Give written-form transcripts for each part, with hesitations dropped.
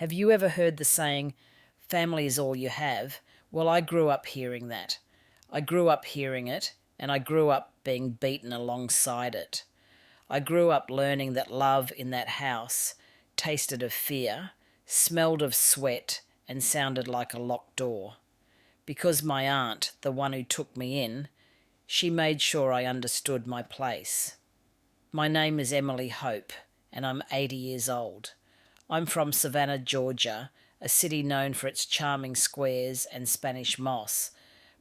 Have you ever heard the saying, family is all you have? Well, I grew up hearing that. I grew up hearing it, and I grew up being beaten alongside it. I grew up learning that love in that house tasted of fear, smelled of sweat, and sounded like a locked door. Because my aunt, the one who took me in, she made sure I understood my place. My name is Emily Hope, and I'm 80 years old. I'm from Savannah, Georgia, a city known for its charming squares and Spanish moss,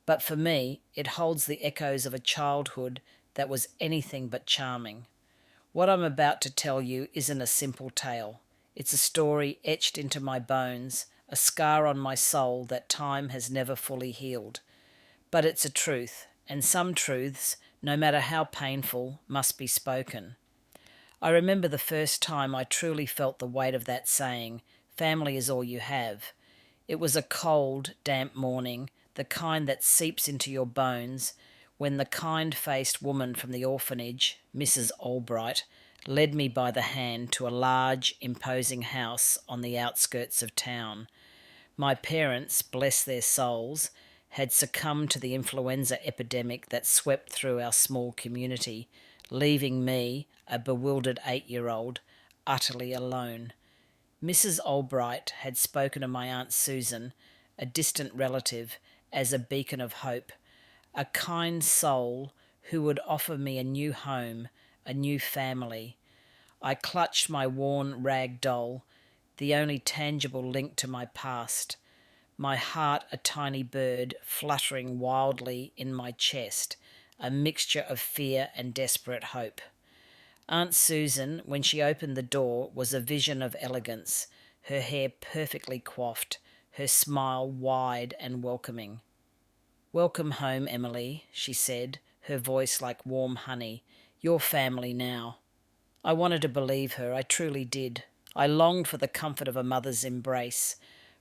but for me, it holds the echoes of a childhood that was anything but charming. What I'm about to tell you isn't a simple tale. It's a story etched into my bones, a scar on my soul that time has never fully healed. But it's a truth, and some truths, no matter how painful, must be spoken. I remember the first time I truly felt the weight of that saying, family is all you have. It was a cold, damp morning, the kind that seeps into your bones, when the kind-faced woman from the orphanage, Mrs. Albright, led me by the hand to a large, imposing house on the outskirts of town. My parents, bless their souls, had succumbed to the influenza epidemic that swept through our small community, leaving me, a bewildered 8-year-old, utterly alone. Mrs. Albright had spoken of my Aunt Susan, a distant relative, as a beacon of hope, a kind soul who would offer me a new home, a new family. I clutched my worn rag doll, the only tangible link to my past, my heart a tiny bird fluttering wildly in my chest, a mixture of fear and desperate hope. Aunt Susan, when she opened the door, was a vision of elegance, her hair perfectly coiffed, her smile wide and welcoming. "Welcome home, Emily," she said, her voice like warm honey. "Your family now." I wanted to believe her, I truly did. I longed for the comfort of a mother's embrace,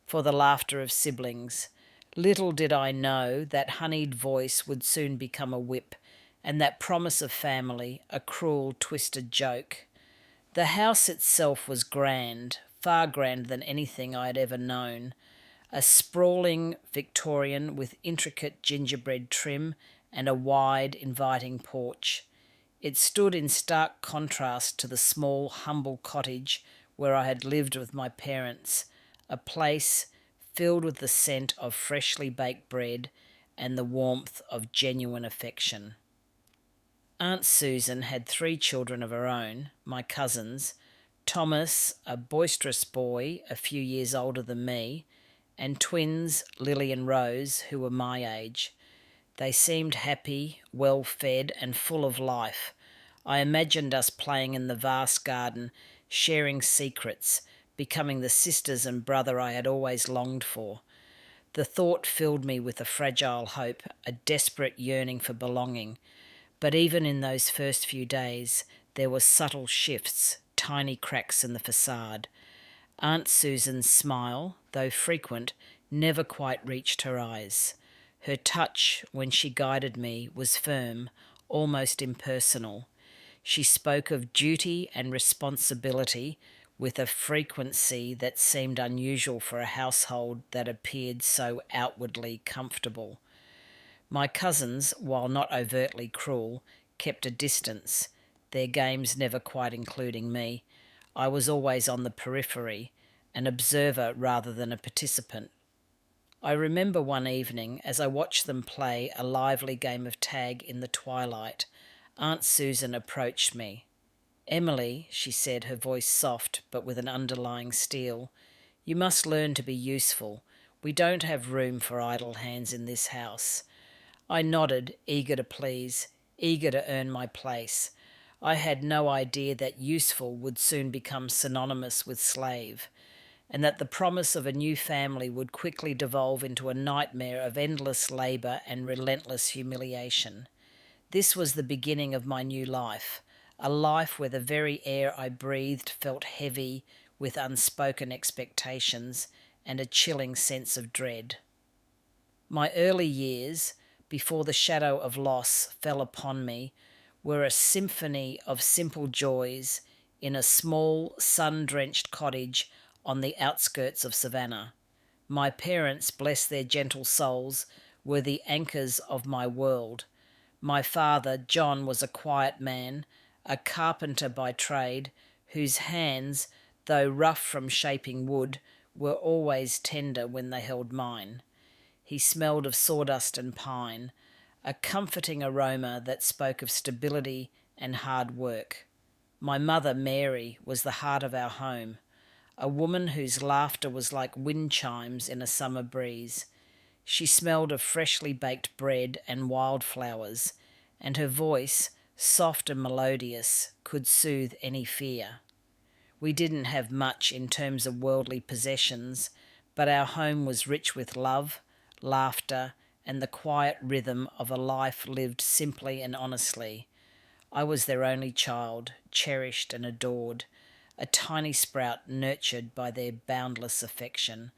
for the laughter of siblings. Little did I know that honeyed voice would soon become a whip, and that promise of family a cruel, twisted joke. The house itself was grand, far grander than anything I had ever known. A sprawling Victorian with intricate gingerbread trim and a wide, inviting porch. It stood in stark contrast to the small, humble cottage where I had lived with my parents, a place filled with the scent of freshly baked bread and the warmth of genuine affection. Aunt Susan had 3 children of her own, my cousins, Thomas, a boisterous boy a few years older than me, and twins Lily and Rose, who were my age. They seemed happy, well-fed and full of life. I imagined us playing in the vast garden, sharing secrets, becoming the sisters and brother I had always longed for. The thought filled me with a fragile hope, a desperate yearning for belonging. But even in those first few days, there were subtle shifts, tiny cracks in the facade. Aunt Susan's smile, though frequent, never quite reached her eyes. Her touch, when she guided me, was firm, almost impersonal. She spoke of duty and responsibility with a frequency that seemed unusual for a household that appeared so outwardly comfortable. My cousins, while not overtly cruel, kept a distance, their games never quite including me. I was always on the periphery, an observer rather than a participant. I remember one evening, as I watched them play a lively game of tag in the twilight, Aunt Susan approached me. "Emily," she said, her voice soft but with an underlying steel, "you must learn to be useful. We don't have room for idle hands in this house." I nodded, eager to please, eager to earn my place. I had no idea that useful would soon become synonymous with slave, and that the promise of a new family would quickly devolve into a nightmare of endless labour and relentless humiliation. This was the beginning of my new life, a life where the very air I breathed felt heavy with unspoken expectations and a chilling sense of dread. My early years, before the shadow of loss fell upon me, were a symphony of simple joys in a small, sun-drenched cottage on the outskirts of Savannah. My parents, bless their gentle souls, were the anchors of my world. My father, John, was a quiet man, a carpenter by trade, whose hands, though rough from shaping wood, were always tender when they held mine. He smelled of sawdust and pine, a comforting aroma that spoke of stability and hard work. My mother, Mary, was the heart of our home, a woman whose laughter was like wind chimes in a summer breeze. She smelled of freshly baked bread and wildflowers, and her voice, soft and melodious, could soothe any fear. We didn't have much in terms of worldly possessions, but our home was rich with love, laughter, and the quiet rhythm of a life lived simply and honestly. I was their only child, cherished and adored, a tiny sprout nurtured by their boundless affection.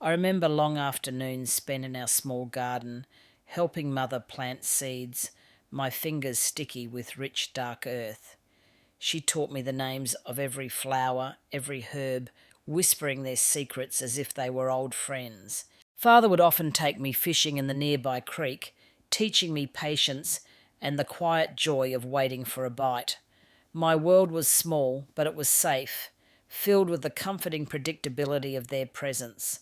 I remember long afternoons spent in our small garden, helping mother plant seeds, my fingers sticky with rich dark earth. She taught me the names of every flower, every herb, whispering their secrets as if they were old friends. Father would often take me fishing in the nearby creek, teaching me patience and the quiet joy of waiting for a bite. My world was small, but it was safe, filled with the comforting predictability of their presence.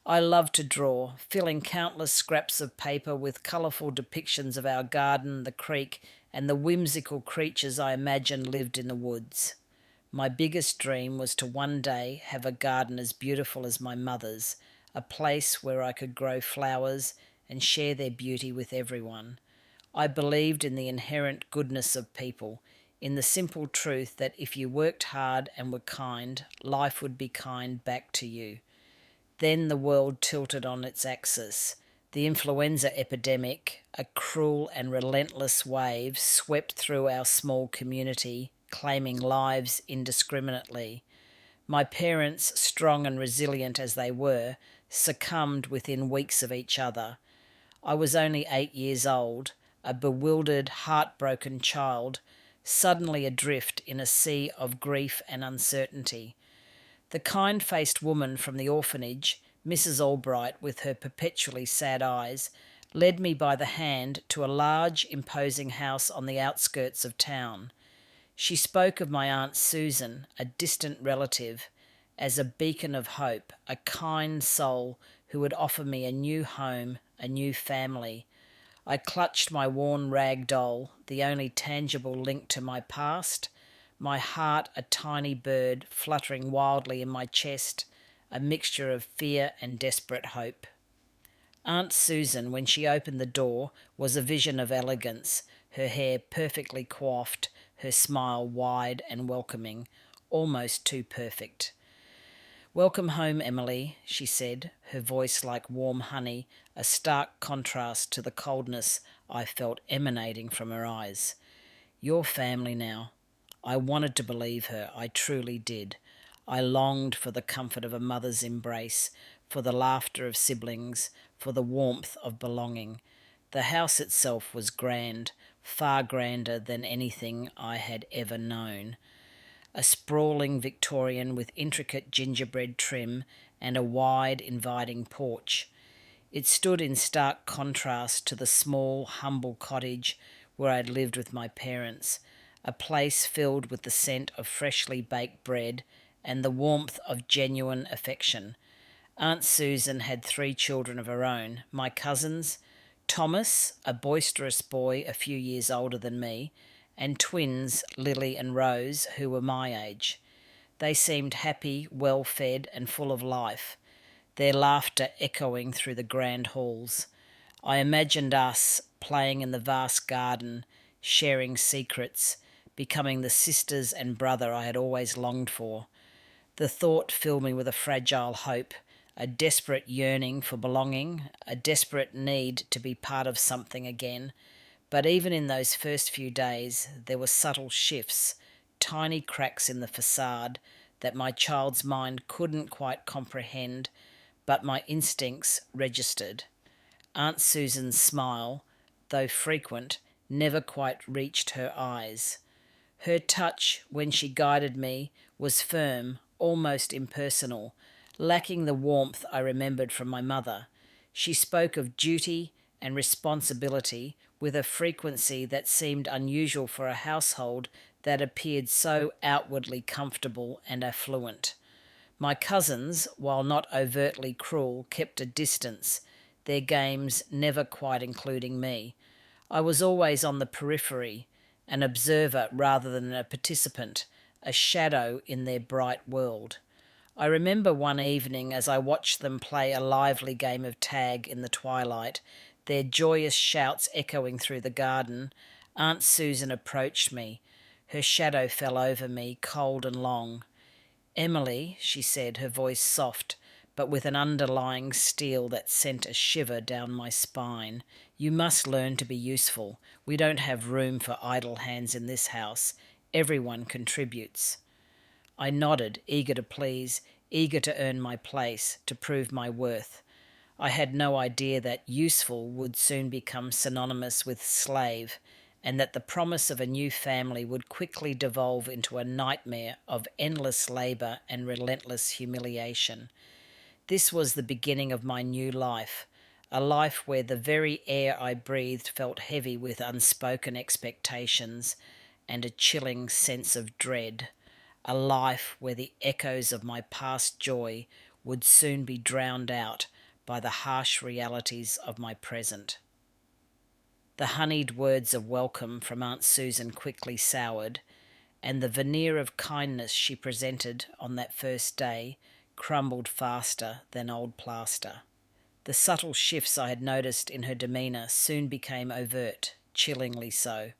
I loved to draw, filling countless scraps of paper with colourful depictions of our garden, the creek, and the whimsical creatures I imagined lived in the woods. My biggest dream was to one day have a garden as beautiful as my mother's, a place where I could grow flowers and share their beauty with everyone. I believed in the inherent goodness of people, in the simple truth that if you worked hard and were kind, life would be kind back to you. Then the world tilted on its axis. The influenza epidemic, a cruel and relentless wave, swept through our small community, claiming lives indiscriminately. My parents, strong and resilient as they were, succumbed within weeks of each other. I was only 8 years old, a bewildered, heartbroken child, suddenly adrift in a sea of grief and uncertainty. The kind-faced woman from the orphanage, Mrs. Albright, with her perpetually sad eyes, led me by the hand to a large, imposing house on the outskirts of town. She spoke of my Aunt Susan, a distant relative, as a beacon of hope, a kind soul who would offer me a new home, a new family. I clutched my worn rag doll, the only tangible link to my past, my heart a tiny bird fluttering wildly in my chest, a mixture of fear and desperate hope. Aunt Susan, when she opened the door, was a vision of elegance, her hair perfectly coiffed, her smile wide and welcoming, almost too perfect. "Welcome home, Emily," she said, her voice like warm honey, a stark contrast to the coldness I felt emanating from her eyes. "Your family now." I wanted to believe her, I truly did. I longed for the comfort of a mother's embrace, for the laughter of siblings, for the warmth of belonging. The house itself was grand, far grander than anything I had ever known. A sprawling Victorian with intricate gingerbread trim and a wide, inviting porch. It stood in stark contrast to the small, humble cottage where I'd lived with my parents, a place filled with the scent of freshly baked bread and the warmth of genuine affection. Aunt Susan had 3 children of her own, my cousins, Thomas, a boisterous boy a few years older than me, and twins, Lily and Rose, who were my age. They seemed happy, well-fed and full of life, their laughter echoing through the grand halls. I imagined us playing in the vast garden, sharing secrets, becoming the sisters and brother I had always longed for. The thought filled me with a fragile hope, a desperate yearning for belonging, a desperate need to be part of something again. But even in those first few days, there were subtle shifts, tiny cracks in the facade that my child's mind couldn't quite comprehend, but my instincts registered. Aunt Susan's smile, though frequent, never quite reached her eyes. Her touch, when she guided me, was firm, almost impersonal, lacking the warmth I remembered from my mother. She spoke of duty and responsibility with a frequency that seemed unusual for a household that appeared so outwardly comfortable and affluent. My cousins, while not overtly cruel, kept a distance, their games never quite including me. I was always on the periphery, an observer rather than a participant, a shadow in their bright world. I remember one evening as I watched them play a lively game of tag in the twilight, their joyous shouts echoing through the garden. Aunt Susan approached me. Her shadow fell over me, cold and long. "Emily," she said, her voice soft, but with an underlying steel that sent a shiver down my spine, "you must learn to be useful. We don't have room for idle hands in this house. Everyone contributes." I nodded, eager to please, eager to earn my place, to prove my worth. I had no idea that useful would soon become synonymous with slave, and that the promise of a new family would quickly devolve into a nightmare of endless labour and relentless humiliation. This was the beginning of my new life, a life where the very air I breathed felt heavy with unspoken expectations and a chilling sense of dread, a life where the echoes of my past joy would soon be drowned out by the harsh realities of my present. The honeyed words of welcome from Aunt Susan quickly soured, and the veneer of kindness she presented on that first day crumbled faster than old plaster. The subtle shifts I had noticed in her demeanour soon became overt, chillingly so.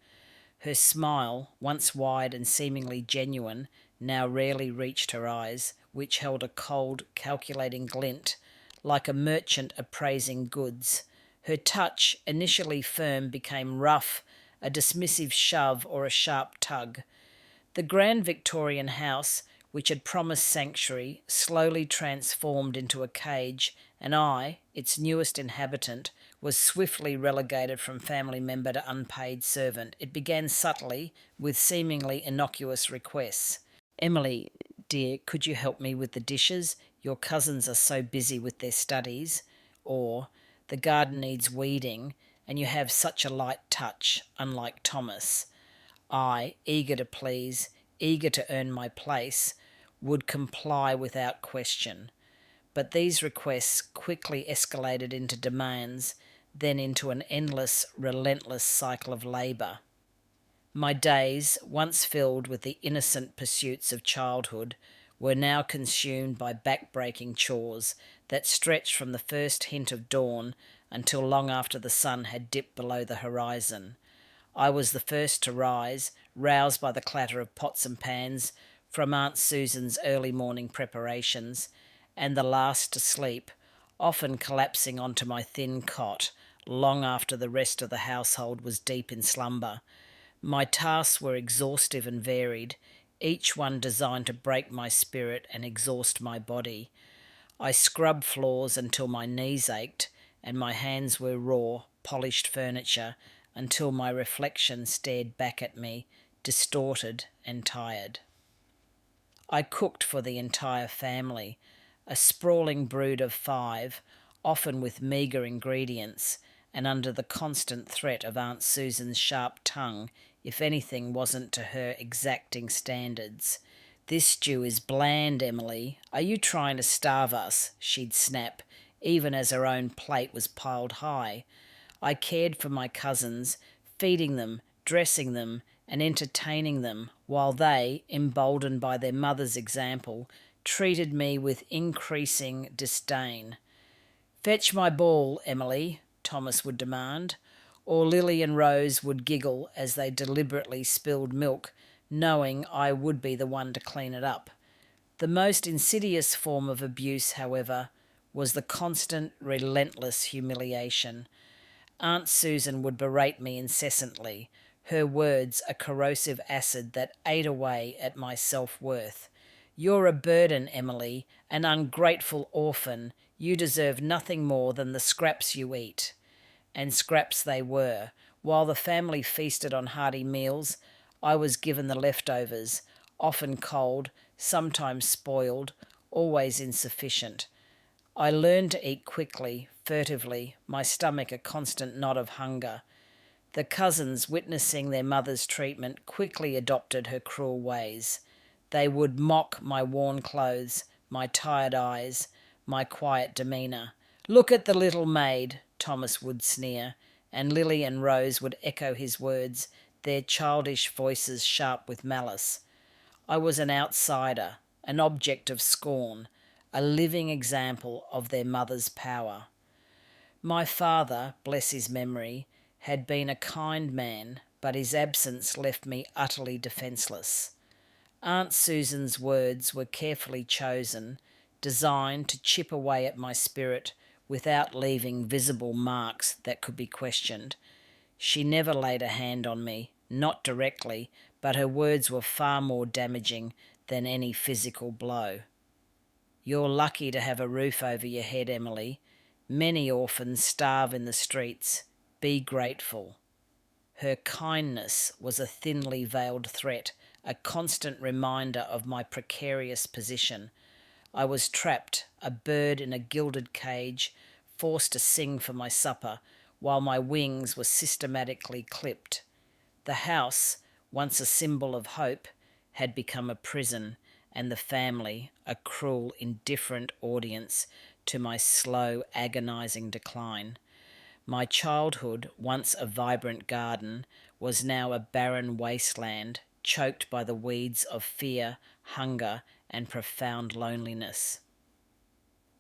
Her smile, once wide and seemingly genuine, now rarely reached her eyes, which held a cold, calculating glint, like a merchant appraising goods. Her touch, initially firm, became rough, a dismissive shove or a sharp tug. The grand Victorian house, which had promised sanctuary, slowly transformed into a cage, and I, its newest inhabitant, was swiftly relegated from family member to unpaid servant. It began subtly, with seemingly innocuous requests. "Emily, dear, could you help me with the dishes? Your cousins are so busy with their studies." Or, "The garden needs weeding, and you have such a light touch, unlike Thomas." I, eager to please, eager to earn my place, would comply without question. But these requests quickly escalated into demands, then into an endless, relentless cycle of labour. My days, once filled with the innocent pursuits of childhood, were now consumed by back-breaking chores that stretched from the first hint of dawn until long after the sun had dipped below the horizon. I was the first to rise, roused by the clatter of pots and pans from Aunt Susan's early morning preparations, and the last to sleep, often collapsing onto my thin cot long after the rest of the household was deep in slumber. My tasks were exhaustive and varied, each one designed to break my spirit and exhaust my body. I scrubbed floors until my knees ached, and my hands were raw, polished furniture until my reflection stared back at me, distorted and tired. I cooked for the entire family, a sprawling brood of 5, often with meagre ingredients, and under the constant threat of Aunt Susan's sharp tongue if anything wasn't to her exacting standards. "This stew is bland, Emily. Are you trying to starve us?" she'd snap, even as her own plate was piled high. I cared for my cousins, feeding them, dressing them, and entertaining them, while they, emboldened by their mother's example, treated me with increasing disdain. "Fetch my ball, Emily," Thomas would demand, or Lily and Rose would giggle as they deliberately spilled milk, knowing I would be the one to clean it up. The most insidious form of abuse, however, was the constant, relentless humiliation. Aunt Susan would berate me incessantly, her words a corrosive acid that ate away at my self-worth. "You're a burden, Emily, an ungrateful orphan. You deserve nothing more than the scraps you eat." And scraps they were. While the family feasted on hearty meals, I was given the leftovers, often cold, sometimes spoiled, always insufficient. I learned to eat quickly, furtively, my stomach a constant knot of hunger. The cousins, witnessing their mother's treatment, quickly adopted her cruel ways. They would mock my worn clothes, my tired eyes, my quiet demeanour. "Look at the little maid," Thomas would sneer, and Lily and Rose would echo his words, their childish voices sharp with malice. I was an outsider, an object of scorn, a living example of their mother's power. My father, bless his memory, had been a kind man, but his absence left me utterly defenceless. Aunt Susan's words were carefully chosen, designed to chip away at my spirit without leaving visible marks that could be questioned. She never laid a hand on me, not directly, but her words were far more damaging than any physical blow. "You're lucky to have a roof over your head, Emily. Many orphans starve in the streets. Be grateful." Her kindness was a thinly veiled threat, a constant reminder of my precarious position. I was trapped, a bird in a gilded cage, forced to sing for my supper, while my wings were systematically clipped. The house, once a symbol of hope, had become a prison, and the family a cruel, indifferent audience to my slow, agonising decline. My childhood, once a vibrant garden, was now a barren wasteland, choked by the weeds of fear, hunger, and profound loneliness.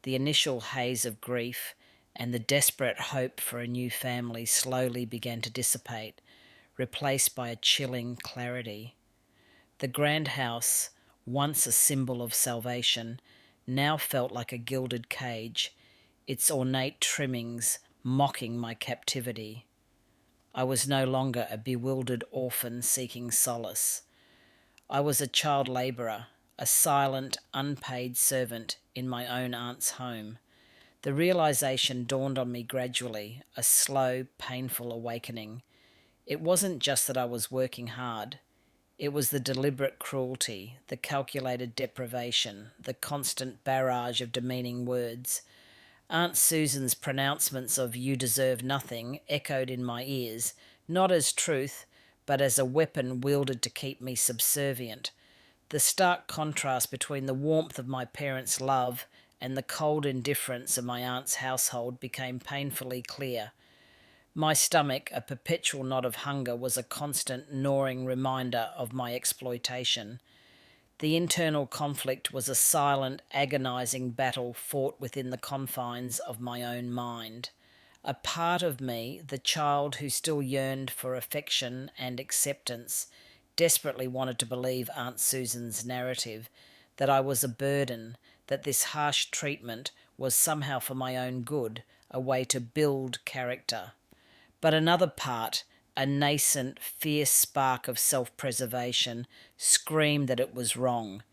The initial haze of grief and the desperate hope for a new family slowly began to dissipate, replaced by a chilling clarity. The grand house, once a symbol of salvation, now felt like a gilded cage, its ornate trimmings mocking my captivity. I was no longer a bewildered orphan seeking solace. I was a child labourer, a silent, unpaid servant in my own aunt's home. The realisation dawned on me gradually, a slow, painful awakening. It wasn't just that I was working hard. It was the deliberate cruelty, the calculated deprivation, the constant barrage of demeaning words. Aunt Susan's pronouncements of "you deserve nothing" echoed in my ears, not as truth, but as a weapon wielded to keep me subservient. The stark contrast between the warmth of my parents' love and the cold indifference of my aunt's household became painfully clear. My stomach, a perpetual knot of hunger, was a constant gnawing reminder of my exploitation. The internal conflict was a silent, agonising battle fought within the confines of my own mind. A part of me, the child who still yearned for affection and acceptance, desperately wanted to believe Aunt Susan's narrative, that I was a burden, that this harsh treatment was somehow for my own good, a way to build character. But another part, a nascent, fierce spark of self-preservation, screamed that it was wrong.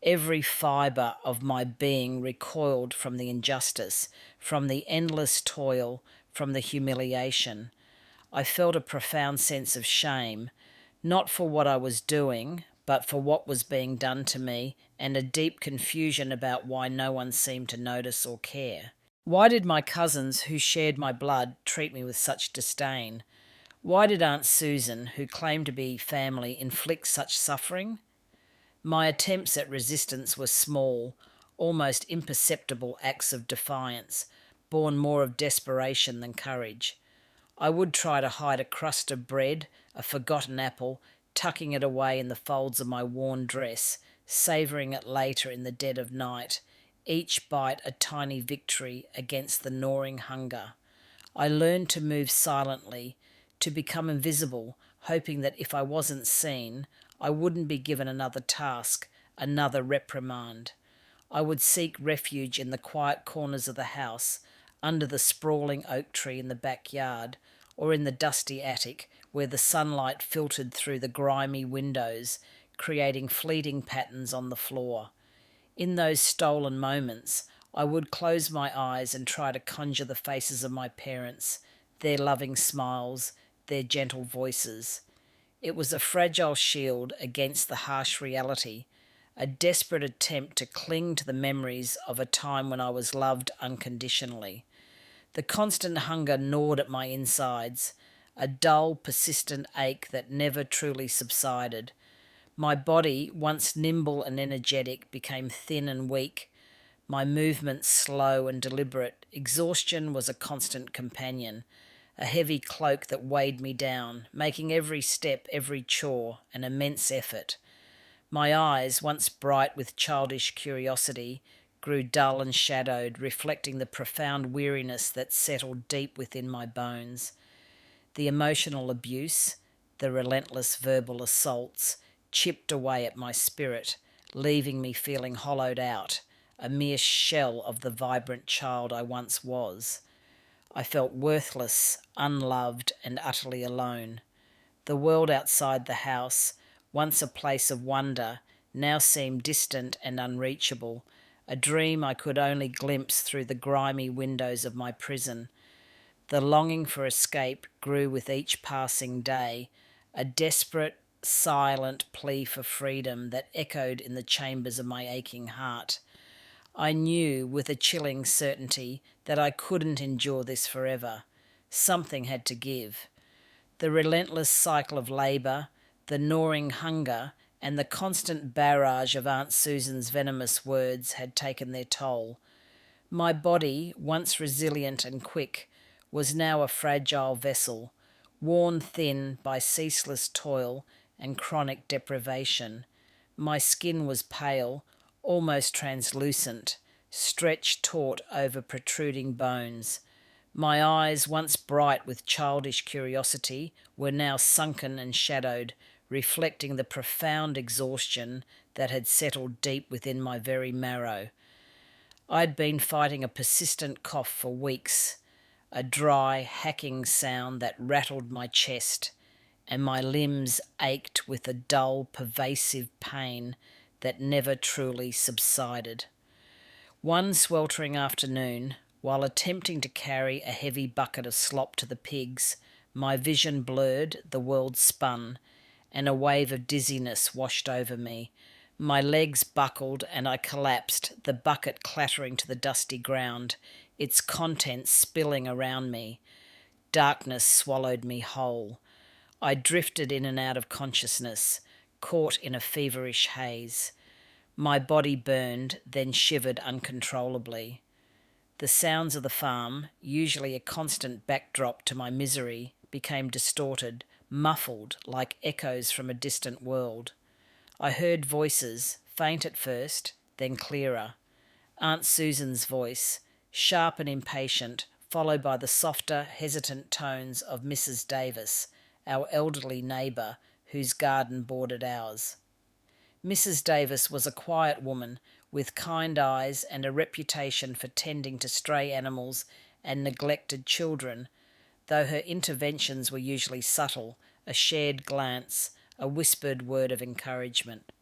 Every fibre of my being recoiled from the injustice, from the endless toil, from the humiliation. I felt a profound sense of shame, not for what I was doing, but for what was being done to me, and a deep confusion about why no one seemed to notice or care. Why did my cousins, who shared my blood, treat me with such disdain? Why did Aunt Susan, who claimed to be family, inflict such suffering? My attempts at resistance were small, almost imperceptible acts of defiance, born more of desperation than courage. I would try to hide a crust of bread, a forgotten apple, tucking it away in the folds of my worn dress, savouring it later in the dead of night, each bite a tiny victory against the gnawing hunger. I learned to move silently, to become invisible, hoping that if I wasn't seen, I wouldn't be given another task, another reprimand. I would seek refuge in the quiet corners of the house, under the sprawling oak tree in the backyard, or in the dusty attic where the sunlight filtered through the grimy windows, creating fleeting patterns on the floor. In those stolen moments, I would close my eyes and try to conjure the faces of my parents, their loving smiles, their gentle voices. It was a fragile shield against the harsh reality, a desperate attempt to cling to the memories of a time when I was loved unconditionally. The constant hunger gnawed at my insides, a dull, persistent ache that never truly subsided. My body, once nimble and energetic, became thin and weak, my movements slow and deliberate. Exhaustion was a constant companion, a heavy cloak that weighed me down, making every step, every chore, an immense effort. My eyes, once bright with childish curiosity, grew dull and shadowed, reflecting the profound weariness that settled deep within my bones. The emotional abuse, the relentless verbal assaults, chipped away at my spirit, leaving me feeling hollowed out, a mere shell of the vibrant child I once was. I felt worthless, unloved, and utterly alone. The world outside the house, once a place of wonder, now seemed distant and unreachable, a dream I could only glimpse through the grimy windows of my prison. The longing for escape grew with each passing day, a desperate, silent plea for freedom that echoed in the chambers of my aching heart. I knew with a chilling certainty that I couldn't endure this forever. Something had to give. The relentless cycle of labour, the gnawing hunger, and the constant barrage of Aunt Susan's venomous words had taken their toll. My body, once resilient and quick, was now a fragile vessel, worn thin by ceaseless toil and chronic deprivation. My skin was pale, almost translucent, stretched taut over protruding bones. My eyes, once bright with childish curiosity, were now sunken and shadowed, reflecting the profound exhaustion that had settled deep within my very marrow. I'd been fighting a persistent cough for weeks, a dry, hacking sound that rattled my chest, and my limbs ached with a dull, pervasive pain that never truly subsided. One sweltering afternoon, while attempting to carry a heavy bucket of slop to the pigs, my vision blurred, the world spun, and a wave of dizziness washed over me. My legs buckled and I collapsed, the bucket clattering to the dusty ground, its contents spilling around me. Darkness swallowed me whole. I drifted in and out of consciousness, caught in a feverish haze. My body burned, then shivered uncontrollably. The sounds of the farm, usually a constant backdrop to my misery, became distorted, muffled like echoes from a distant world. I heard voices, faint at first, then clearer. Aunt Susan's voice, sharp and impatient, followed by the softer, hesitant tones of Mrs. Davis, our elderly neighbour, whose garden bordered ours. Mrs. Davis was a quiet woman with kind eyes and a reputation for tending to stray animals and neglected children, though her interventions were usually subtle, a shared glance, a whispered word of encouragement.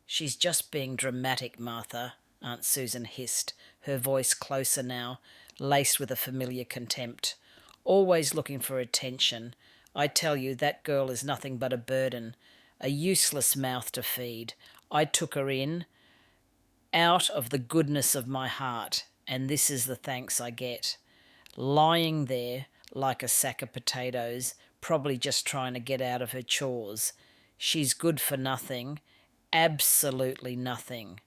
"She's just being dramatic, Martha," Aunt Susan hissed, her voice closer now, laced with a familiar contempt. "Always looking for attention. I tell you, that girl is nothing but a burden, a useless mouth to feed. I took her in, out of the goodness of my heart, and this is the thanks I get. Lying there like a sack of potatoes, probably just trying to get out of her chores. She's good for nothing, absolutely nothing."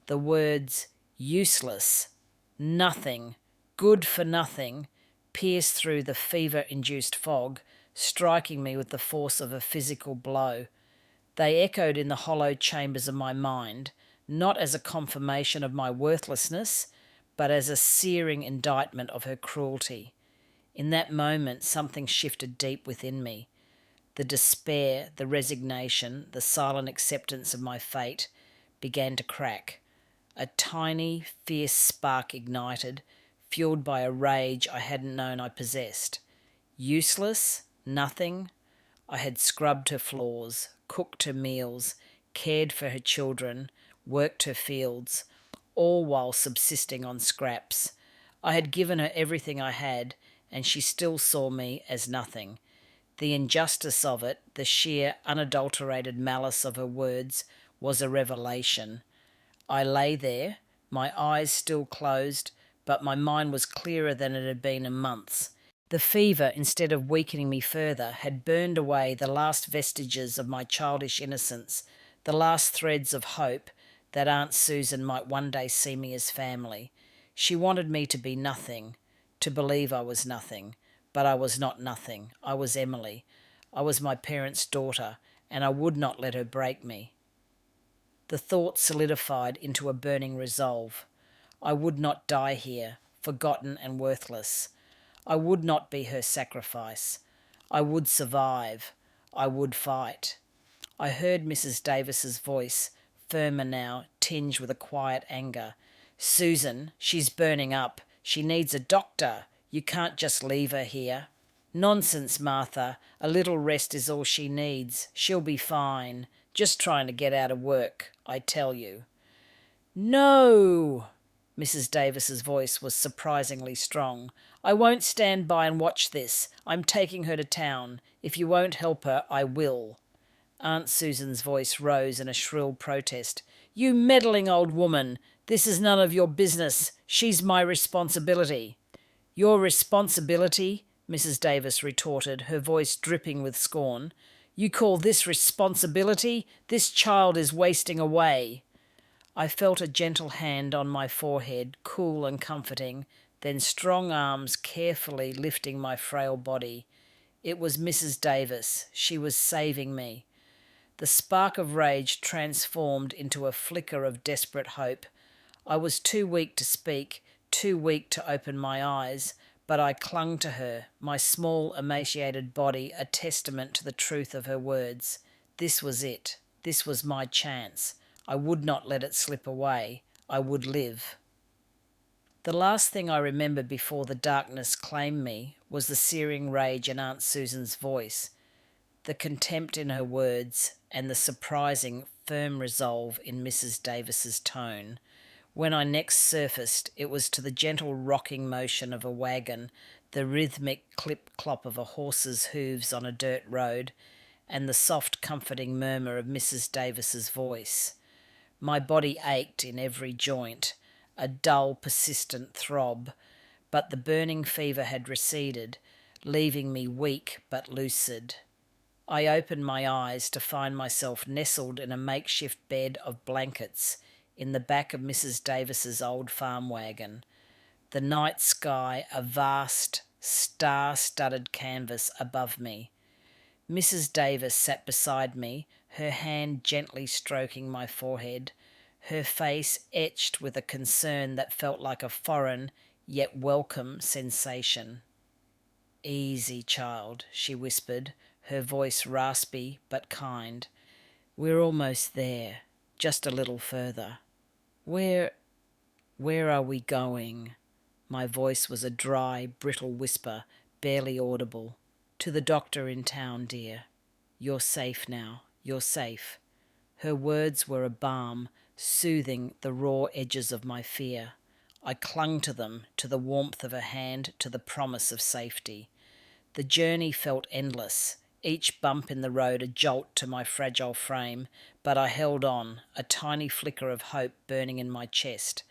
The words useless, nothing, good for nothing pierced through the fever-induced fog, striking me with the force of a physical blow. They echoed in the hollow chambers of my mind, not as a confirmation of my worthlessness, but as a searing indictment of her cruelty. In that moment, something shifted deep within me. The despair, the resignation, the silent acceptance of my fate began to crack. A tiny, fierce spark ignited, fueled by a rage I hadn't known I possessed. Useless? Nothing? I had scrubbed her floors, cooked her meals, cared for her children, worked her fields, all while subsisting on scraps. I had given her everything I had, and she still saw me as nothing. The injustice of it, the sheer, unadulterated malice of her words, was a revelation. I lay there, my eyes still closed, but my mind was clearer than it had been in months. The fever, instead of weakening me further, had burned away the last vestiges of my childish innocence, the last threads of hope that Aunt Susan might one day see me as family. She wanted me to be nothing, to believe I was nothing, but I was not nothing. I was Emily. I was my parents' daughter, and I would not let her break me. The thought solidified into a burning resolve. I would not die here, forgotten and worthless. I would not be her sacrifice. I would survive. I would fight. I heard Mrs. Davis's voice, firmer now, tinged with a quiet anger. "Susan, she's burning up. She needs a doctor. You can't just leave her here." "Nonsense, Martha. A little rest is all she needs. She'll be fine. Just trying to get out of work, I tell you." "No!" Mrs. Davis's voice was surprisingly strong. "I won't stand by and watch this. I'm taking her to town. If you won't help her, I will." Aunt Susan's voice rose in a shrill protest. "You meddling old woman! This is none of your business. She's my responsibility." "Your responsibility?" Mrs. Davis retorted, her voice dripping with scorn. "You call this responsibility? This child is wasting away." I felt a gentle hand on my forehead, cool and comforting, then strong arms carefully lifting my frail body. It was Mrs. Davis. She was saving me. The spark of rage transformed into a flicker of desperate hope. I was too weak to speak, too weak to open my eyes, but I clung to her, my small, emaciated body a testament to the truth of her words. This was it. This was my chance. I would not let it slip away. I would live. The last thing I remember before the darkness claimed me was the searing rage in Aunt Susan's voice, the contempt in her words, and the surprising, firm resolve in Mrs. Davis's tone. When I next surfaced, it was to the gentle rocking motion of a wagon, the rhythmic clip-clop of a horse's hooves on a dirt road, and the soft, comforting murmur of Mrs. Davis's voice. My body ached in every joint, a dull, persistent throb, but the burning fever had receded, leaving me weak but lucid. I opened my eyes to find myself nestled in a makeshift bed of blankets in the back of Mrs. Davis's old farm wagon, the night sky a vast, star-studded canvas above me. Mrs. Davis sat beside me, her hand gently stroking my forehead, her face etched with a concern that felt like a foreign yet welcome sensation. "Easy, child," she whispered, her voice raspy but kind. "We're almost there, just a little further." Where are we going?" My voice was a dry, brittle whisper, barely audible. "To the doctor in town, dear. You're safe now. You're safe." Her words were a balm, soothing the raw edges of my fear. I clung to them, to the warmth of her hand, to the promise of safety. The journey felt endless, each bump in the road a jolt to my fragile frame, but I held on, a tiny flicker of hope burning in my chest.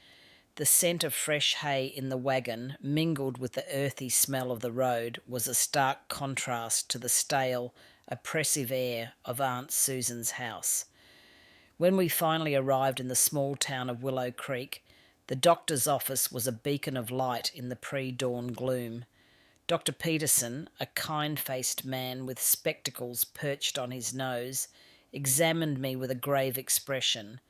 The scent of fresh hay in the wagon, mingled with the earthy smell of the road, was a stark contrast to the stale, oppressive air of Aunt Susan's house. When we finally arrived in the small town of Willow Creek, the doctor's office was a beacon of light in the pre-dawn gloom. Dr. Peterson, a kind-faced man with spectacles perched on his nose, examined me with a grave expression.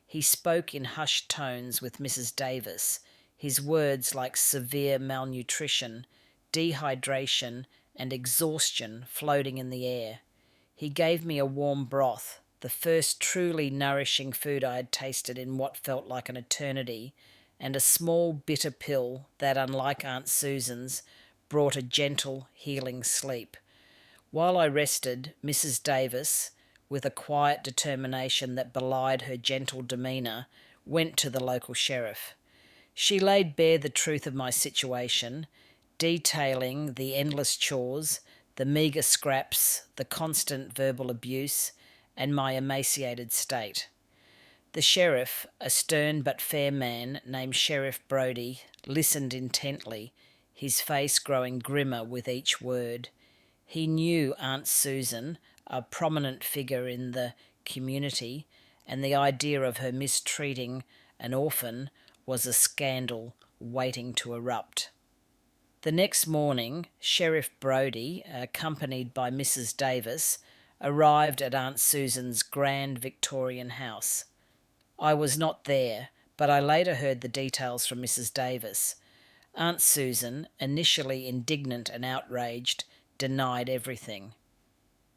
He spoke in hushed tones with Mrs. Davis, his words like severe malnutrition, dehydration, and exhaustion floating in the air. He gave me a warm broth, the first truly nourishing food I had tasted in what felt like an eternity, and a small bitter pill that, unlike Aunt Susan's, brought a gentle, healing sleep. While I rested, Mrs. Davis, with a quiet determination that belied her gentle demeanour, went to the local sheriff. She laid bare the truth of my situation, detailing the endless chores, the meagre scraps, the constant verbal abuse, and my emaciated state. The sheriff, a stern but fair man named Sheriff Brodie, listened intently, his face growing grimmer with each word. He knew Aunt Susan, a prominent figure in the community, and the idea of her mistreating an orphan was a scandal waiting to erupt. The next morning, Sheriff Brodie, accompanied by Mrs. Davis, arrived at Aunt Susan's grand Victorian house. I was not there, but I later heard the details from Mrs. Davis. Aunt Susan, initially indignant and outraged, denied everything.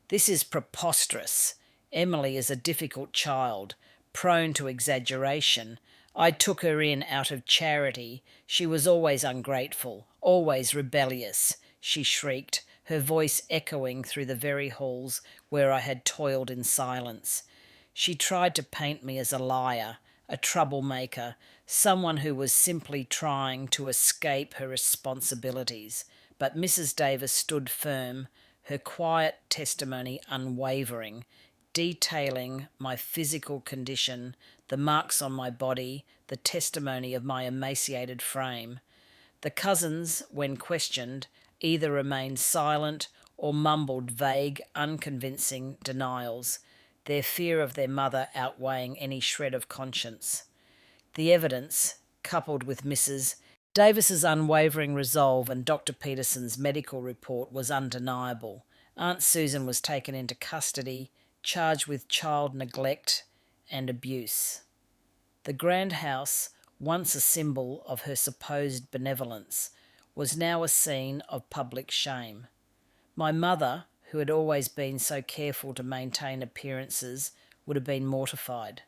"This is preposterous. Emily is a difficult child, prone to exaggeration. I took her in out of charity. She was always ungrateful, always rebellious," she shrieked, her voice echoing through the very halls where I had toiled in silence. She tried to paint me as a liar, a troublemaker, someone who was simply trying to escape her responsibilities. But Mrs. Davis stood firm, her quiet testimony unwavering, detailing my physical condition, the marks on my body, the testimony of my emaciated frame. The cousins, when questioned, either remained silent or mumbled vague, unconvincing denials, their fear of their mother outweighing any shred of conscience. The evidence, coupled with Mrs. Davis's unwavering resolve and Dr. Peterson's medical report, was undeniable. Aunt Susan was taken into custody, charged with child neglect and abuse. The grand house, once a symbol of her supposed benevolence, was now a scene of public shame. My mother, who had always been so careful to maintain appearances, would have been mortified.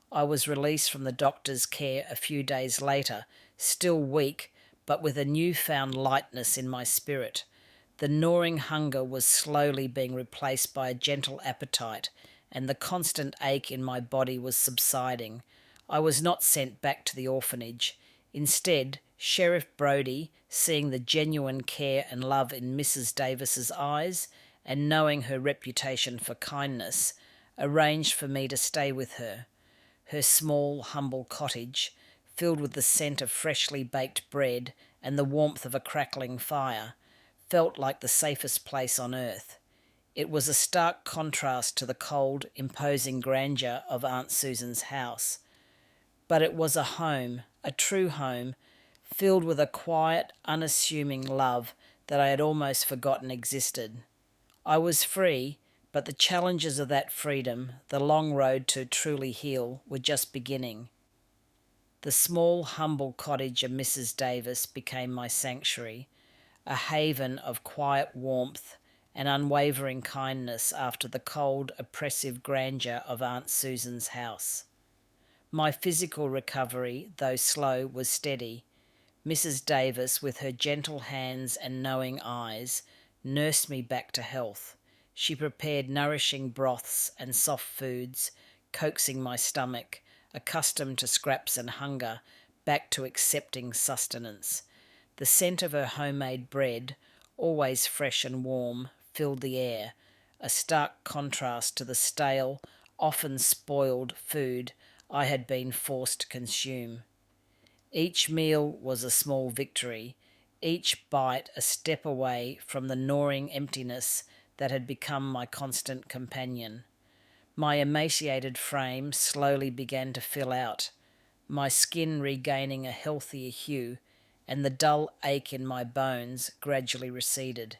I was released from the doctor's care a few days later, still weak, but with a newfound lightness in my spirit. The gnawing hunger was slowly being replaced by a gentle appetite, and the constant ache in my body was subsiding. I was not sent back to the orphanage. Instead, Sheriff Brodie, seeing the genuine care and love in Mrs. Davis's eyes, and knowing her reputation for kindness, arranged for me to stay with her. Her small, humble cottage, filled with the scent of freshly baked bread and the warmth of a crackling fire, felt like the safest place on earth. It was a stark contrast to the cold, imposing grandeur of Aunt Susan's house. But it was a home, a true home, filled with a quiet, unassuming love that I had almost forgotten existed. I was free, but the challenges of that freedom, the long road to truly heal, were just beginning. The small, humble cottage of Mrs. Davis became my sanctuary, a haven of quiet warmth and unwavering kindness after the cold, oppressive grandeur of Aunt Susan's house. My physical recovery, though slow, was steady. Mrs. Davis, with her gentle hands and knowing eyes, nursed me back to health. She prepared nourishing broths and soft foods, coaxing my stomach, accustomed to scraps and hunger, back to accepting sustenance. The scent of her homemade bread, always fresh and warm, filled the air, a stark contrast to the stale, often spoiled food I had been forced to consume. Each meal was a small victory, each bite a step away from the gnawing emptiness that had become my constant companion. My emaciated frame slowly began to fill out, my skin regaining a healthier hue, and the dull ache in my bones gradually receded.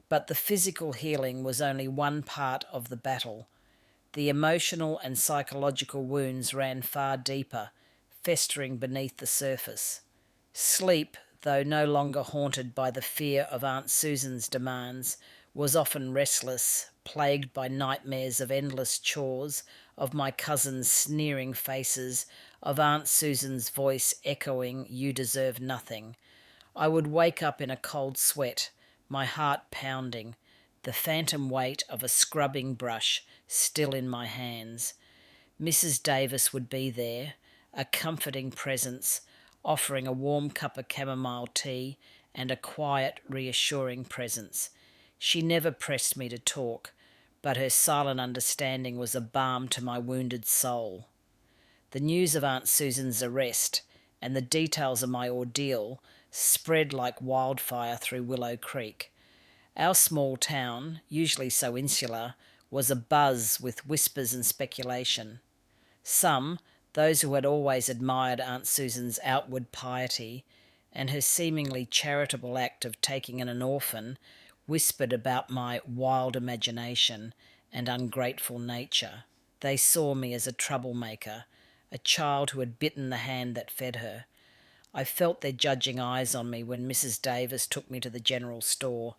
But the physical healing was only one part of the battle. The emotional and psychological wounds ran far deeper, festering beneath the surface. Sleep, though no longer haunted by the fear of Aunt Susan's demands, was often restless, plagued by nightmares of endless chores, of my cousins' sneering faces, of Aunt Susan's voice echoing, "You deserve nothing." I would wake up in a cold sweat, my heart pounding, the phantom weight of a scrubbing brush still in my hands. Mrs. Davis would be there, a comforting presence, offering a warm cup of chamomile tea and a quiet, reassuring presence. She never pressed me to talk, but her silent understanding was a balm to my wounded soul. The news of Aunt Susan's arrest and the details of my ordeal spread like wildfire through Willow Creek. Our small town, usually so insular, was abuzz with whispers and speculation. Some, those who had always admired Aunt Susan's outward piety and her seemingly charitable act of taking in an orphan, whispered about my wild imagination and ungrateful nature. They saw me as a troublemaker, a child who had bitten the hand that fed her. I felt their judging eyes on me when Mrs. Davis took me to the general store,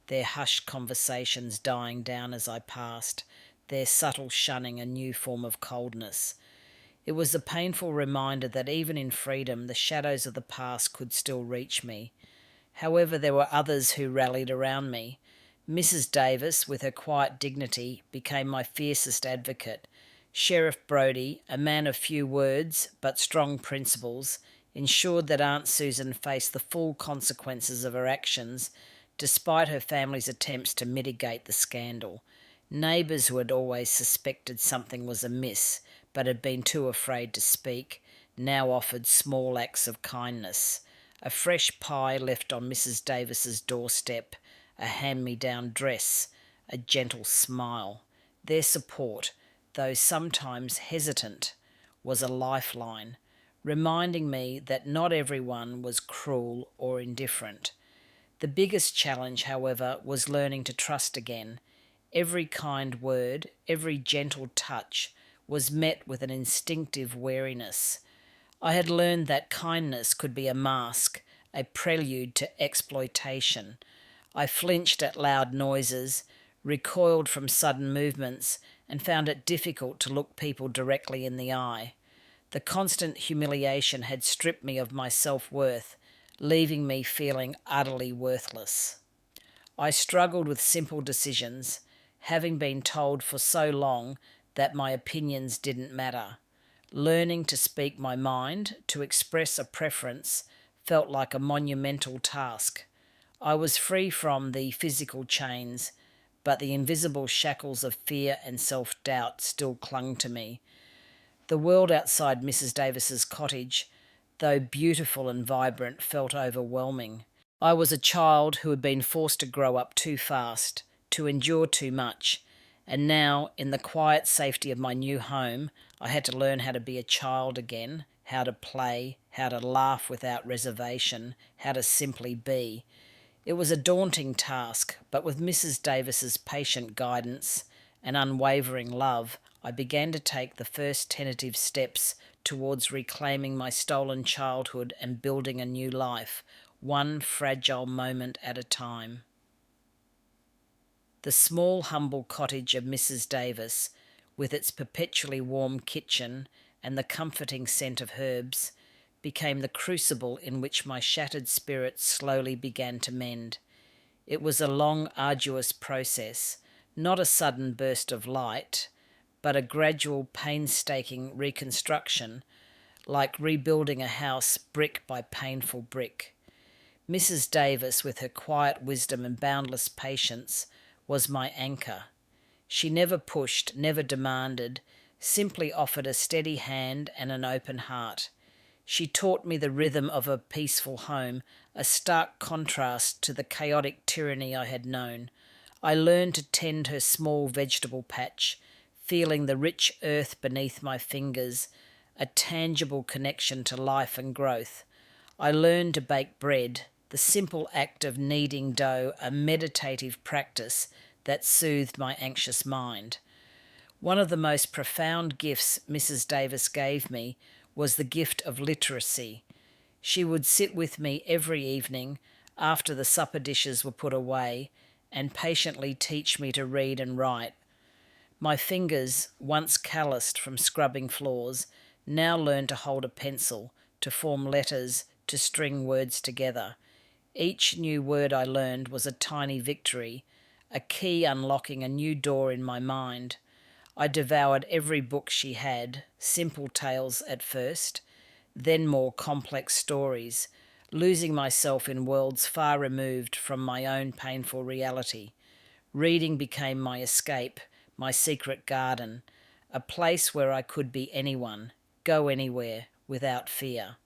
their hushed conversations dying down as I passed, their subtle shunning a new form of coldness. It was a painful reminder that even in freedom the shadows of the past could still reach me. However, there were others who rallied around me. Mrs. Davis, with her quiet dignity, became my fiercest advocate. Sheriff Brodie, a man of few words but strong principles, ensured that Aunt Susan faced the full consequences of her actions, despite her family's attempts to mitigate the scandal. Neighbours who had always suspected something was amiss but had been too afraid to speak now offered small acts of kindness. A fresh pie left on Mrs. Davis's doorstep, a hand-me-down dress, a gentle smile. Their support, though sometimes hesitant, was a lifeline, reminding me that not everyone was cruel or indifferent. The biggest challenge, however, was learning to trust again. Every kind word, every gentle touch was met with an instinctive wariness. I had learned that kindness could be a mask, a prelude to exploitation. I flinched at loud noises, recoiled from sudden movements, and found it difficult to look people directly in the eye. The constant humiliation had stripped me of my self-worth, leaving me feeling utterly worthless. I struggled with simple decisions, having been told for so long that my opinions didn't matter. Learning to speak my mind, to express a preference, felt like a monumental task. I was free from the physical chains, but the invisible shackles of fear and self-doubt still clung to me. The world outside Mrs. Davis's cottage, though beautiful and vibrant, felt overwhelming. I was a child who had been forced to grow up too fast, to endure too much, and now, in the quiet safety of my new home, I had to learn how to be a child again, how to play, how to laugh without reservation, how to simply be. It was a daunting task, but with Mrs. Davis's patient guidance and unwavering love, I began to take the first tentative steps towards reclaiming my stolen childhood and building a new life, one fragile moment at a time. The small, humble cottage of Mrs. Davis, with its perpetually warm kitchen and the comforting scent of herbs, became the crucible in which my shattered spirit slowly began to mend. It was a long, arduous process, not a sudden burst of light, but a gradual, painstaking reconstruction, like rebuilding a house brick by painful brick. Mrs. Davis, with her quiet wisdom and boundless patience, was my anchor. She never pushed, never demanded, simply offered a steady hand and an open heart. She taught me the rhythm of a peaceful home, a stark contrast to the chaotic tyranny I had known. I learned to tend her small vegetable patch, feeling the rich earth beneath my fingers, a tangible connection to life and growth. I learned to bake bread, the simple act of kneading dough, a meditative practice that soothed my anxious mind. One of the most profound gifts Mrs. Davis gave me was the gift of literacy. She would sit with me every evening after the supper dishes were put away and patiently teach me to read and write. My fingers, once calloused from scrubbing floors, now learned to hold a pencil, to form letters, to string words together. Each new word I learned was a tiny victory, a key unlocking a new door in my mind. I devoured every book she had, simple tales at first, then more complex stories, losing myself in worlds far removed from my own painful reality. Reading became my escape, my secret garden, a place where I could be anyone, go anywhere without fear.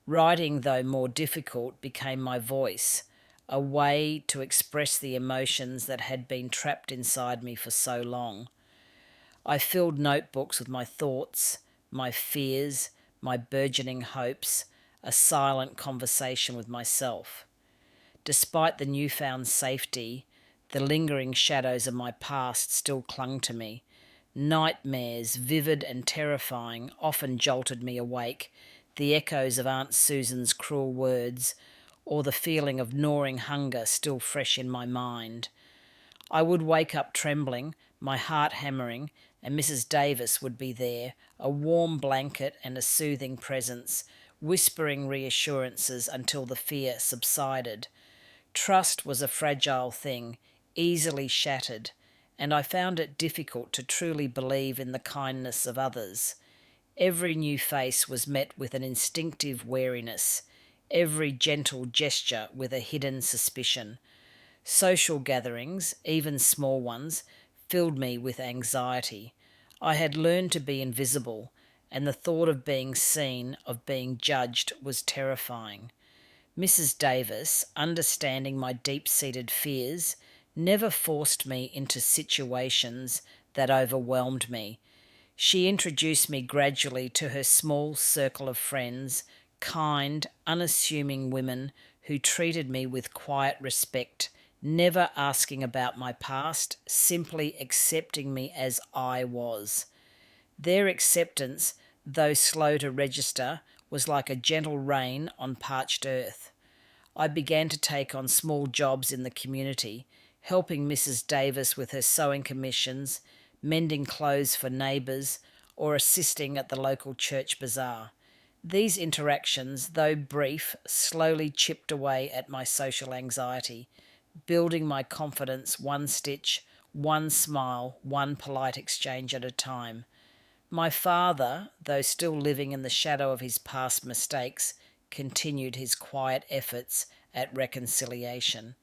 Writing, though more difficult, became my voice, a way to express the emotions that had been trapped inside me for so long. I filled notebooks with my thoughts, my fears, my burgeoning hopes, a silent conversation with myself. Despite the newfound safety, the lingering shadows of my past still clung to me. Nightmares, vivid and terrifying, often jolted me awake, the echoes of Aunt Susan's cruel words, or the feeling of gnawing hunger still fresh in my mind. I would wake up trembling, my heart hammering, and Mrs. Davis would be there, a warm blanket and a soothing presence, whispering reassurances until the fear subsided. Trust was a fragile thing, easily shattered, and I found it difficult to truly believe in the kindness of others. Every new face was met with an instinctive wariness, every gentle gesture with a hidden suspicion. Social gatherings, even small ones, filled me with anxiety. I had learned to be invisible, and the thought of being seen, of being judged, was terrifying. Mrs. Davis, understanding my deep-seated fears, never forced me into situations that overwhelmed me. She introduced me gradually to her small circle of friends, kind, unassuming women who treated me with quiet respect, never asking about my past, simply accepting me as I was. Their acceptance, though slow to register, was like a gentle rain on parched earth. I began to take on small jobs in the community, helping Mrs. Davis with her sewing commissions, mending clothes for neighbours, or assisting at the local church bazaar. These interactions, though brief, slowly chipped away at my social anxiety, building my confidence one stitch, one smile, one polite exchange at a time. My father, though still living in the shadow of his past mistakes, continued his quiet efforts at reconciliation.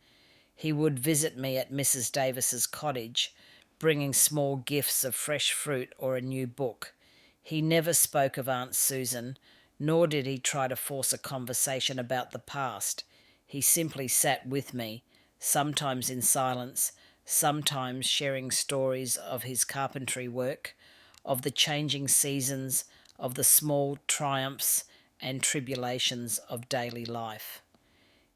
He would visit me at Mrs. Davis's cottage, bringing small gifts of fresh fruit or a new book. He never spoke of Aunt Susan, nor did he try to force a conversation about the past. He simply sat with me, sometimes in silence, sometimes sharing stories of his carpentry work, of the changing seasons, of the small triumphs and tribulations of daily life.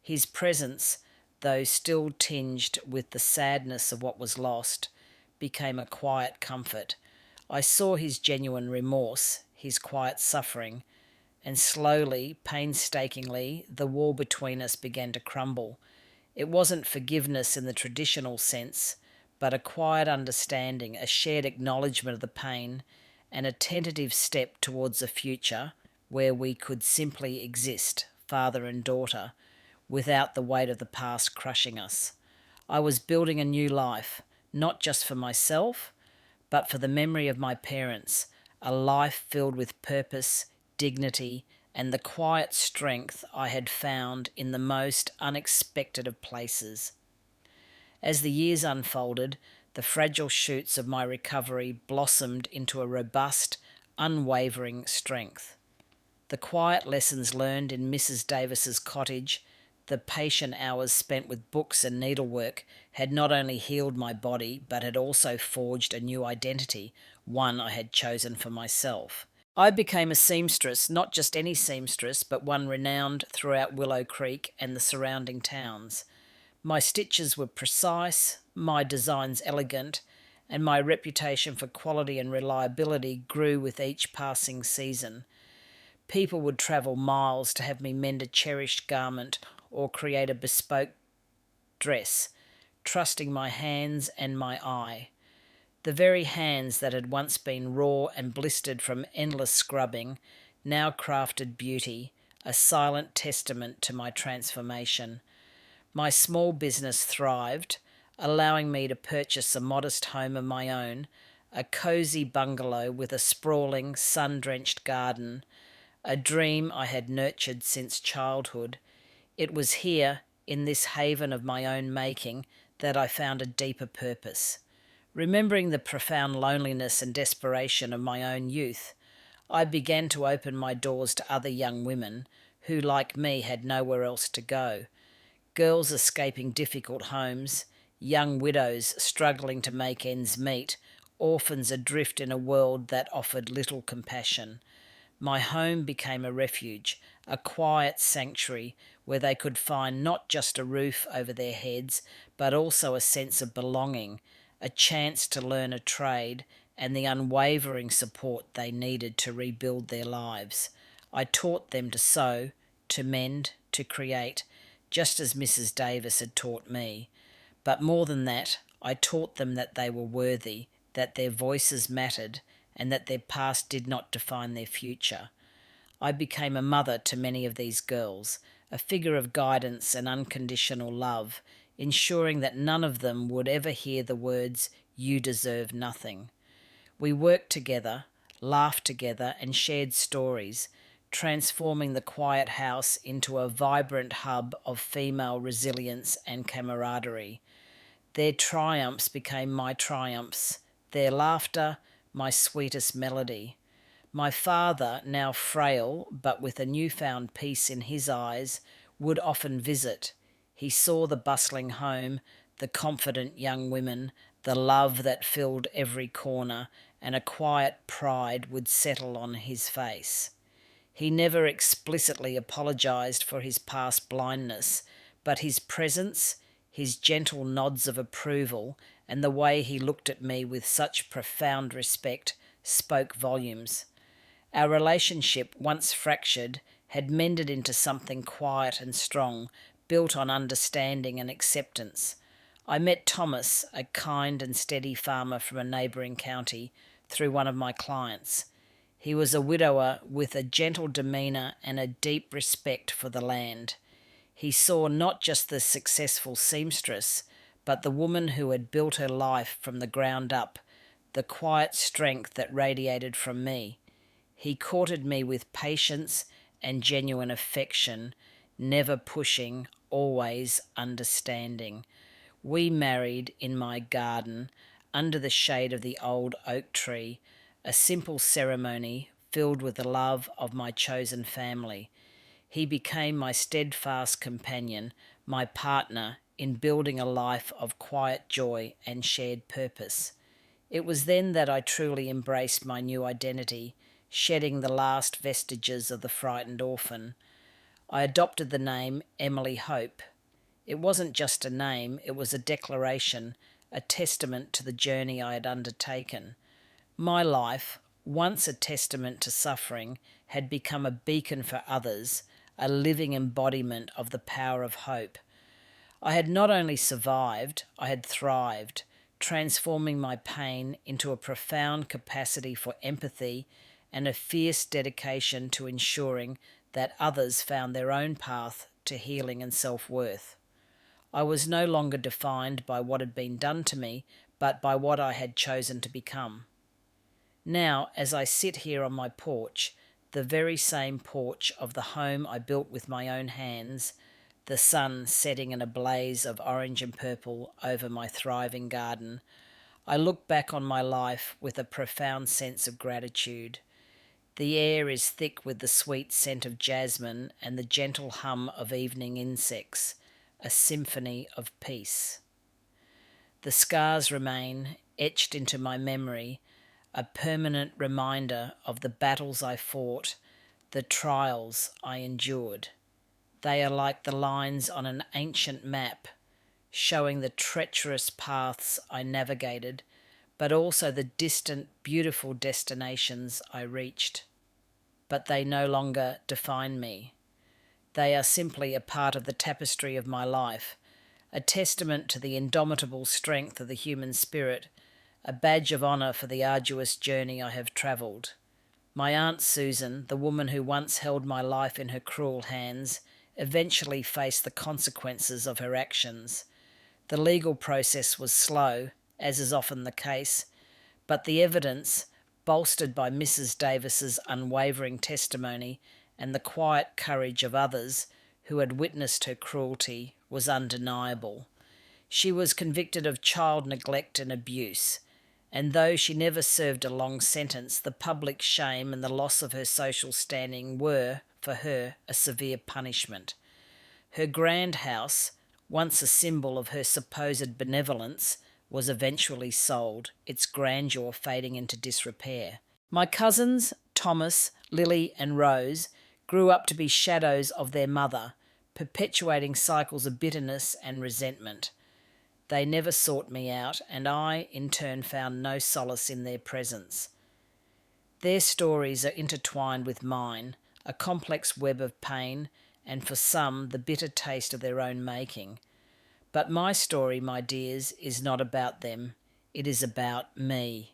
His presence, though still tinged with the sadness of what was lost, became a quiet comfort. I saw his genuine remorse, his quiet suffering, and slowly, painstakingly, the wall between us began to crumble. It wasn't forgiveness in the traditional sense, but a quiet understanding, a shared acknowledgement of the pain, and a tentative step towards a future where we could simply exist, father and daughter, without the weight of the past crushing us. I was building a new life, not just for myself, but for the memory of my parents, a life filled with purpose, dignity, and the quiet strength I had found in the most unexpected of places. As the years unfolded, the fragile shoots of my recovery blossomed into a robust, unwavering strength. The quiet lessons learned in Mrs. Davis's cottage, the patient hours spent with books and needlework had not only healed my body, but had also forged a new identity, one I had chosen for myself. I became a seamstress, not just any seamstress, but one renowned throughout Willow Creek and the surrounding towns. My stitches were precise, my designs elegant, and my reputation for quality and reliability grew with each passing season. People would travel miles to have me mend a cherished garment or create a bespoke dress, trusting my hands and my eye. The very hands that had once been raw and blistered from endless scrubbing now crafted beauty, a silent testament to my transformation. My small business thrived, allowing me to purchase a modest home of my own, a cosy bungalow with a sprawling, sun-drenched garden, a dream I had nurtured since childhood. It was here, in this haven of my own making, that I found a deeper purpose. Remembering the profound loneliness and desperation of my own youth, I began to open my doors to other young women who, like me, had nowhere else to go. Girls escaping difficult homes, young widows struggling to make ends meet, orphans adrift in a world that offered little compassion. My home became a refuge, a quiet sanctuary where they could find not just a roof over their heads, but also a sense of belonging, a chance to learn a trade, and the unwavering support they needed to rebuild their lives. I taught them to sew, to mend, to create, just as Mrs. Davis had taught me. But more than that, I taught them that they were worthy, that their voices mattered, and that their past did not define their future. I became a mother to many of these girls, a figure of guidance and unconditional love, ensuring that none of them would ever hear the words, "You deserve nothing." We worked together, laughed together, and shared stories, transforming the quiet house into a vibrant hub of female resilience and camaraderie. Their triumphs became my triumphs, their laughter my sweetest melody. My father, now frail but with a newfound peace in his eyes, would often visit. He saw the bustling home, the confident young women, the love that filled every corner, and a quiet pride would settle on his face. He never explicitly apologised for his past blindness, but his presence, his gentle nods of approval, and the way he looked at me with such profound respect spoke volumes. Our relationship, once fractured, had mended into something quiet and strong, built on understanding and acceptance. I met Thomas, a kind and steady farmer from a neighbouring county, through one of my clients. He was a widower with a gentle demeanour and a deep respect for the land. He saw not just the successful seamstress, but the woman who had built her life from the ground up, the quiet strength that radiated from me. He courted me with patience and genuine affection, never pushing, always understanding. We married in my garden, under the shade of the old oak tree, a simple ceremony filled with the love of my chosen family. He became my steadfast companion, my partner in building a life of quiet joy and shared purpose. It was then that I truly embraced my new identity, shedding the last vestiges of the frightened orphan. I adopted the name Emily Hope. It wasn't just a name, it was a declaration, a testament to the journey I had undertaken. My life, once a testament to suffering, had become a beacon for others, a living embodiment of the power of hope. I had not only survived, I had thrived, transforming my pain into a profound capacity for empathy and a fierce dedication to ensuring that others found their own path to healing and self-worth. I was no longer defined by what had been done to me, but by what I had chosen to become. Now, as I sit here on my porch, the very same porch of the home I built with my own hands, the sun setting in a blaze of orange and purple over my thriving garden, I look back on my life with a profound sense of gratitude. The air is thick with the sweet scent of jasmine and the gentle hum of evening insects, a symphony of peace. The scars remain, etched into my memory, a permanent reminder of the battles I fought, the trials I endured. They are like the lines on an ancient map, showing the treacherous paths I navigated, but also the distant, beautiful destinations I reached. But they no longer define me. They are simply a part of the tapestry of my life, a testament to the indomitable strength of the human spirit, a badge of honour for the arduous journey I have travelled. My Aunt Susan, the woman who once held my life in her cruel hands, eventually faced the consequences of her actions. The legal process was slow, as is often the case, but the evidence, bolstered by Mrs. Davis's unwavering testimony and the quiet courage of others who had witnessed her cruelty, was undeniable. She was convicted of child neglect and abuse, and though she never served a long sentence, the public shame and the loss of her social standing were, for her, a severe punishment. Her grand house, once a symbol of her supposed benevolence, was eventually sold, its grandeur fading into disrepair. My cousins, Thomas, Lily, and Rose, grew up to be shadows of their mother, perpetuating cycles of bitterness and resentment. They never sought me out, and I, in turn, found no solace in their presence. Their stories are intertwined with mine, a complex web of pain, and for some, the bitter taste of their own making. But my story, my dears, is not about them. It is about me.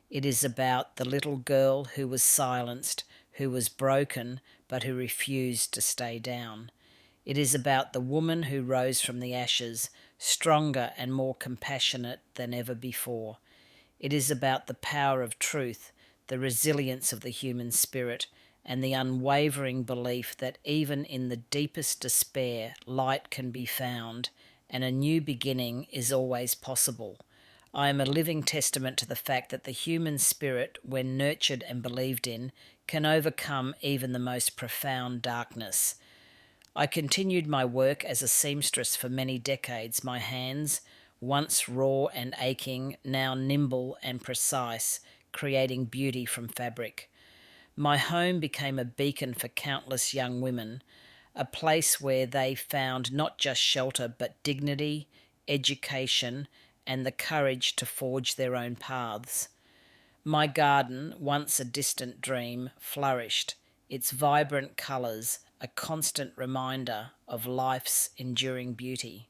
It is about the little girl who was silenced, who was broken, but who refused to stay down. It is about the woman who rose from the ashes, stronger and more compassionate than ever before. It is about the power of truth, the resilience of the human spirit, and the unwavering belief that even in the deepest despair, light can be found, and a new beginning is always possible. I am a living testament to the fact that the human spirit, when nurtured and believed in, can overcome even the most profound darkness. I continued my work as a seamstress for many decades, my hands, once raw and aching, now nimble and precise, creating beauty from fabric. My home became a beacon for countless young women, a place where they found not just shelter but dignity, education, and the courage to forge their own paths. My garden, once a distant dream, flourished, its vibrant colours a constant reminder of life's enduring beauty.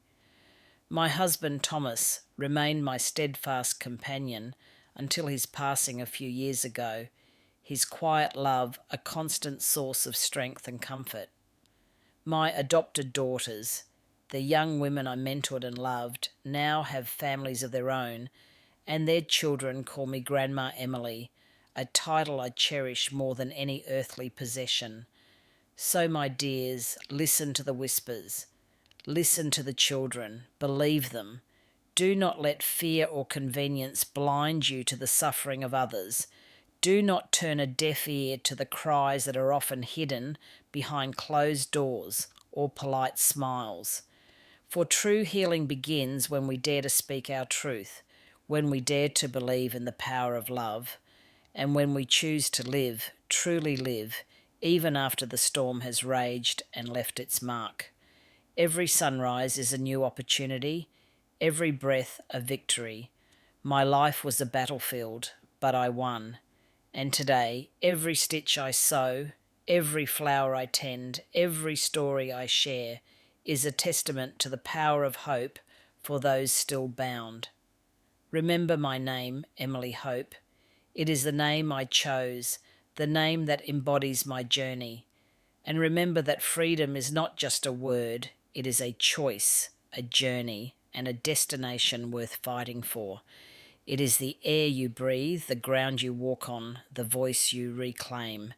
My husband Thomas remained my steadfast companion until his passing a few years ago, his quiet love a constant source of strength and comfort. My adopted daughters, the young women I mentored and loved, now have families of their own, and their children call me Grandma Emily, a title I cherish more than any earthly possession. So, my dears, listen to the whispers. Listen to the children. Believe them. Do not let fear or convenience blind you to the suffering of others. Do not turn a deaf ear to the cries that are often hidden behind closed doors or polite smiles. For true healing begins when we dare to speak our truth, when we dare to believe in the power of love, and when we choose to live, truly live, even after the storm has raged and left its mark. Every sunrise is a new opportunity, every breath a victory. My life was a battlefield, but I won. And today, every stitch I sew, every flower I tend, every story I share is a testament to the power of hope for those still bound. Remember my name, Emily Hope. It is the name I chose, the name that embodies my journey. And remember that freedom is not just a word, it is a choice, a journey, and a destination worth fighting for. It is the air you breathe, the ground you walk on, the voice you reclaim.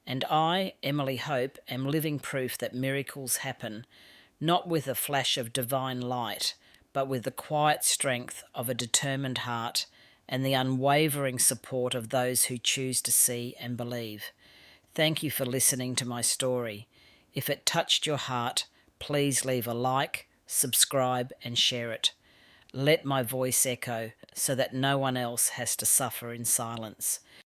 And I, Emily Hope, am living proof that miracles happen, not with a flash of divine light, but with the quiet strength of a determined heart and the unwavering support of those who choose to see and believe. Thank you for listening to my story. If it touched your heart, please leave a like, subscribe, and share it. Let my voice echo so that no one else has to suffer in silence.